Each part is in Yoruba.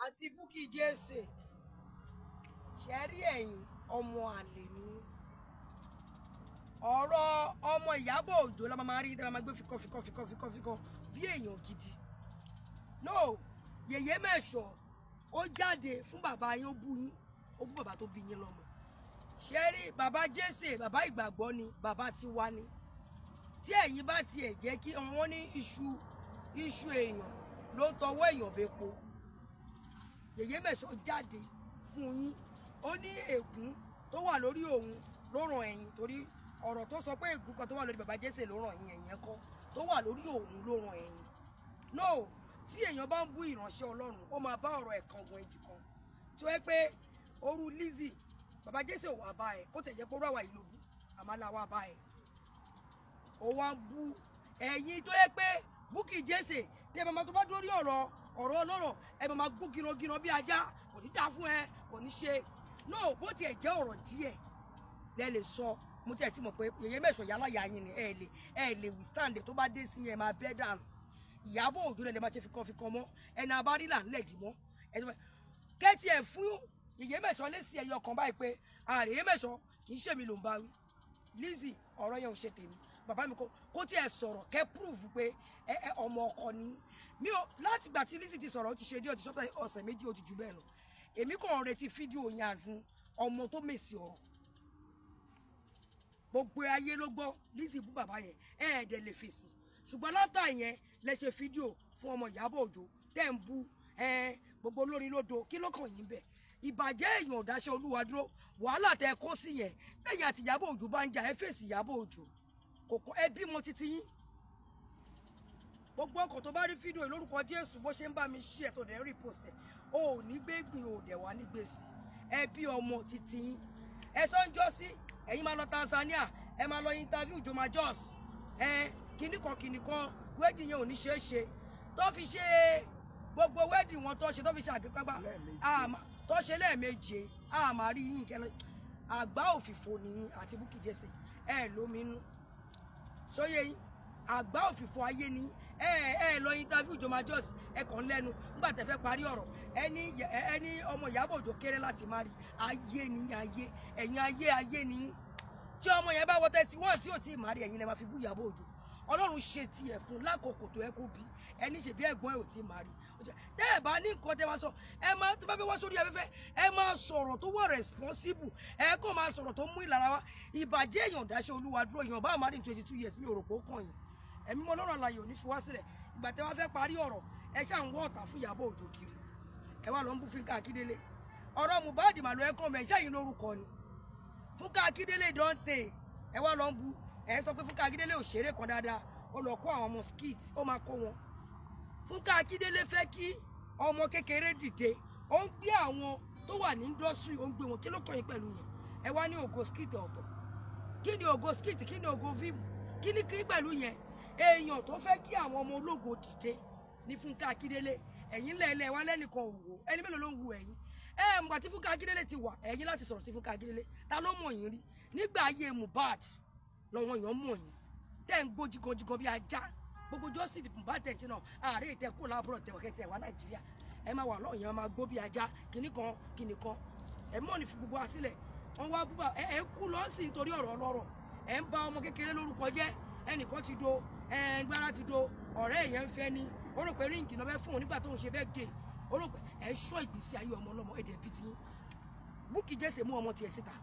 àti Bukky Jesse ṣẹ́rí ẹ̀yìn ọmọ àlè ní ọ̀rọ̀ ọmọ Ìyábọ̀ Òjó la máa rí tẹ́ máa gbé fikọ́ bí èèyàn gidi no Yèyé Mẹ́ṣọ̀ ó jáde fún bàbá yín ó bú yín ó bú bàbá tó bí yín lọ́mọ ṣẹ́rí bàbá Jesse bàbá ìgbàgbọ́ ni bàbá ti wá ní tí ẹ̀yin bá tiẹ̀ jẹ́ kí wọ́n ní iṣu èèyàn ló ń tọwọ́ èèyàn bẹ́po Yèyé Mẹ́ṣọ̀ jáde fún yín ó ní ègún tó wà lórí òun ló ràn ẹ̀yin torí ọ̀rọ̀ tó sọ pé ègún kan tó wà lórí bàbá Jesse ló ràn ẹ̀yin ẹ̀yẹn kọ́ tó wà lórí òun ló ràn ẹ̀yin no tí èèyàn bá ń bú ìránṣẹ́ Ọlọ́run ó máa bá ọ̀rọ̀ ẹ̀ kan gun ibì kan tí ó yẹ pé oru Lizzy bàbá Jesse ò wá bá ẹ kó tẹ̀ jẹ́ pé ó rà wá yìí ló bú àmàlà wá bá ẹ ó wá ń bú ẹ̀yin tó yẹ pé Bukky Jesse tí ẹ máa tó bá dórí ọ̀rọ̀ ọlọ́rọ̀ ẹ máa gbó gírangíran bí ajá kò ní dá fún ẹ kò ní ṣe no bó tiẹ̀ jẹ́ ọ̀rọ̀ díẹ̀ lẹ lè sọ mo tiẹ̀ ti mọ̀ pé Yèyé Mẹ́ṣọ̀ yálà yà yín ni ẹ lè withstand tó bá dé sí ẹ máa bẹ́ dànù Ìyábọ̀ Òjó lẹ máa ṣe fikọ́ mọ́ ẹni abárílà ńlẹ̀ dì mọ́ kẹ́tì ẹ̀ fún Yèyé Mẹ́ṣọ̀ lé sí ẹyọ kan báyìí pé Yèyé Mẹ́ṣọ̀ kì í ṣèmi ló ń bá wí Lizzy ọ̀rọ̀ yẹn ò ṣe tèmi bàbá mi kó tiẹ̀ sọ̀rọ̀ kẹ́ prove pé ọmọ ọkọ ni mi ò láti gbà tí Lizzy ti sọ̀rọ̀ ó ti ṣe díẹ̀ ó ti ṣọ́tà ọ̀sẹ̀ méjì ó ti jù bẹ́ẹ̀ lọ èmi kàn retí fídíò yẹn àzín ọmọ tó mèsì ọ̀rọ̀ gbogbo ayé ló gbọ́ Lizzy bú bàbá yẹn ẹ̀ẹ́dẹ̀ lè fèsì ṣùgbọ́n láfítà yẹn lẹ ṣe fídíò fún ọmọ Ìyábọ̀ Òjó tẹ́ ń bú gbogbo olórin lódo kí ló kàn yín bẹ̀ ìbàjẹ́ èèyàn ò dáṣẹ́ Olúwa dúró wàhálà tẹ kó sí yẹn lẹ́yìn àti Ìyábọ̀ Òjó bá ń jà ẹ fèsì Ìyábọ̀ Òjó kò kọ́ ẹ bímọ títí yín gbogbo ọkọ̀ tó bá rí fídíò lórúkọ Jésù bó ṣe ń bá mi ṣí ẹ̀ tó dẹ̀ ń repost ẹ̀ o ò ní gbégbìn o dẹ̀ wá ní gbèsè ẹ bí ọmọ títí yín ẹ sọ ń jọ sí ẹ̀yin máa lọ Tanzania ẹ máa lọ interview Joma Jos kìnnìkan wedding yẹn ò ní ṣeé ṣe tó fi ṣe gbogbo wedding wọn tó ṣe tó fi ṣe àgbékágbá tó ṣe lẹ́ẹ̀méje àmà rí yín kẹlẹ́ àgbá òfìfo nìyí àti Bukky Jesse ẹ lóminú sóyè yín àgbá òfìfo ayé ni ẹ lọ interview Joma Jos ẹ kàn lẹ́nu nígbà tẹ́ fẹ́ parí ọ̀rọ̀ ẹni ọmọ Ìyábọ̀ Òjó kéré láti má rí ayé ni ayé ẹ̀yin ayé ni tí ọmọ yẹn bá wọ 31 tí ò tí ì má rí ẹ̀yin lẹ máa fi bú Ìyábọ̀ Òjó Ọlọ́run ṣe tiẹ̀ fún lákòókò tó ẹ kó bí ẹni ṣe bí ẹ̀gbọ́n ẹ ò tí ì má rí tẹ́ ẹ bá ní nǹkan tẹ́ máa sọ ẹ máa tó bá fẹ́ wá sórí afẹ́fẹ́ ẹ máa sọ̀rọ̀ tó wà responsible ẹ kò máa sọ̀rọ̀ tó mú ìlara wá ìbàjẹ́ èèyàn dáṣẹ́ Olúwa dúró èèyàn bá má rí 22 years mi ò rò pé ó kàn yín ẹ̀mí mọ́ lọ́rọ̀ àlàyé ò ní fi wá sílẹ̀ ìgbà tẹ́ wá fẹ́ parí ọ̀rọ̀ ẹ ṣáà ń wọ́ ọ̀tá fún Ìyábọ̀ Òjó kiri ẹ wá lọ ń bú Fúnkẹ́ Akíndélé ọ̀rọ̀ Mohbad mà lọ ẹ̀kọ́ mẹ́ ṣẹ́yìn lórúkọ ni Fúnkẹ́ Akíndélé dọ́ńtè ẹ wá lọ ń bú ẹ sọ pé Fúnkẹ́ Akíndélé òṣèré kan dáadáa ó lọ kó àwọn ọmọ skit ó máa kó wọn Fúnkẹ́ Akíndélé fẹ́ kí ọmọ kékeré dìde ó ń gbé àwọn tó wà ní industry ó ń gbé wọn kí ló kàn yín pẹ̀lú yẹn ẹ wá ní ògo skit ọ̀tọ̀ kí ni ògo skit kí ni ògo fíìmù kí ni kí pẹ̀lú yẹn èèyàn tó fẹ́ kí àwọn ọmọ ológo dìde ní Fúnkẹ́ Akíndélé ẹ̀yin lẹ́ẹ̀lẹ́ wa lẹ́nìkan òwò ẹni mélòó ló ń wu ẹ̀yin mgbà tí Fúnkẹ́ Akíndélé ti wà ẹ̀yin láti sọ̀rọ̀ sí Fúnkẹ́ Akíndélé ta ló mọ̀ yín rí nígbà ayé Mohbad lọ́wọ́ èèyàn mọ̀ yín tẹ́ ń gbó jiganjigan bí ajá gbogbo justice Mohbad tẹ̀ ń ṣe náà ààrẹ ìtẹ́kù láàbùrọ̀ tẹ̀wọ̀ kẹ́tì ẹ̀ wá Nàìjíríà ẹ máa wà lọ́ọ̀ yẹn máa gbó bí ajá kìnnìkan ẹ mọ̀ ní fi gbogbo wa sílẹ̀ wọ́n wá búba ẹ kú lọ́ sí nítorí ọ̀rọ̀ ọlọ́rọ̀ ẹ ń ba ọmọ kékeré lórúkọ jẹ́ ẹnìkan ti do gbára ti do ọ̀rẹ́ yẹn ń fẹ́ ni ó rò pé ríǹgì náà fẹ́ fún òun nígbà tó ń ṣe bẹ́ẹ̀ dé ó rò pé ẹ ṣọ́ ìgbésí ayé ọmọ ọlọ́mọ èdè bíi ti Bukky Jesse mú ọmọ tiẹ̀ síta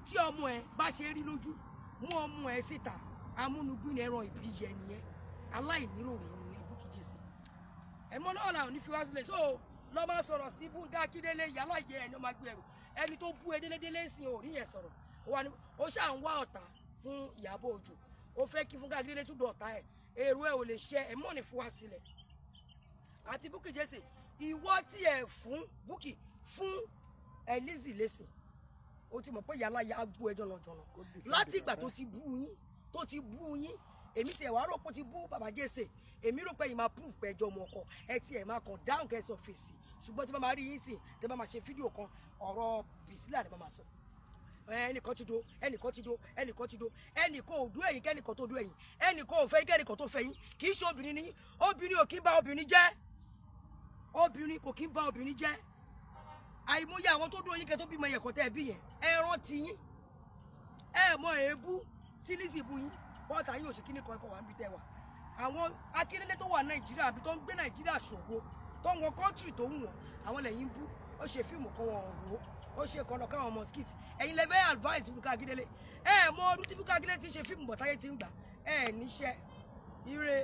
tí ọmọ ẹ bá ṣe rí lójú mú ọmọ ẹ síta amúnugún ẹran ìbí yẹ nìyẹn aláìníròrí nìyẹn Bukky Jesse ẹ mọ náà làwọn onífi wá sílẹ̀ so lọ́ máa sọ̀rọ̀ sí Fúnkẹ́ Akíndélé yálà yẹ ẹni ọmọ agbé ẹrù ẹni tó bú ẹ délédélé ń sin òrí yẹn sọ̀rọ̀ ó ṣáà ń wá ọ̀tá fún Ìyábọ̀ Òjó ó fẹ́ kí Fúnkẹ́ Akíndélé tún dọ̀tá ẹ̀ èrò ẹ̀ ò lè ṣe ẹ̀ mọ́ ní fún wa sílẹ̀ àti Bukky Jesse ìwọ tí ẹ̀ fún Bukky fún Lizzy lẹ́sìn ó ti mọ̀ pé yàrá ya gbó ẹjọ́ lọ́jọ́nà láti ìgbà tó ti bú yín èmi tí ẹ̀ wá rò pé ó ti bú bàbá Jesse èmi rò pé yìí máa proof pé ẹjọ́ ọmọ ọkọ ẹ ti ẹ̀ máa kàn dáhùn kẹsàn fèsì ṣùgbọ́n tí bá máa rí yín sìn tí bá máa ṣe fídíò kan ọ̀rọ̀ Priscilla ni bá máa sọ ẹnìkan ti do ẹnìkan ò dú ẹ̀yin kẹ́nìkan tó dú ẹ̀yin ẹnìkan ò fẹ́ kẹ́nìkan tó fẹ́ yín kì í ṣe obìnrin ni obìnrin ò kí ń bá obìnrin jẹ́ obìnrin kò kí ń ba obìnrin jẹ́ àìmọye àwọn tó dúró yín kẹ́ tó bímọ ẹ̀kọ́ tẹ́ ẹ bí yẹn ẹ rántí yín ẹ mọ èébú tí Lizzy bú yín bọ́ọ̀tà yín ò sí kíní kan ẹ̀kọ́ wà níbi tẹ́ wà àwọn akíndélé tó wà Nàìjíríà àbí tó ń gbé Nàìjíríà ṣògo tó ń wọ kọ́ńtírì tó ń wọ̀n àwọn lẹ́yìn bú ó ṣe fíìmù kan wọn wò ó ṣe kan lọ káwọn mosquito ẹ̀yin lẹ́fẹ́ advice Fúnkẹ́ Akíndélé ẹ mọ ọdún tí Fúnkẹ́ Akíndélé ti ṣe fíìmù bọ̀ táyé ti ń gbà ẹ níṣẹ́ ire.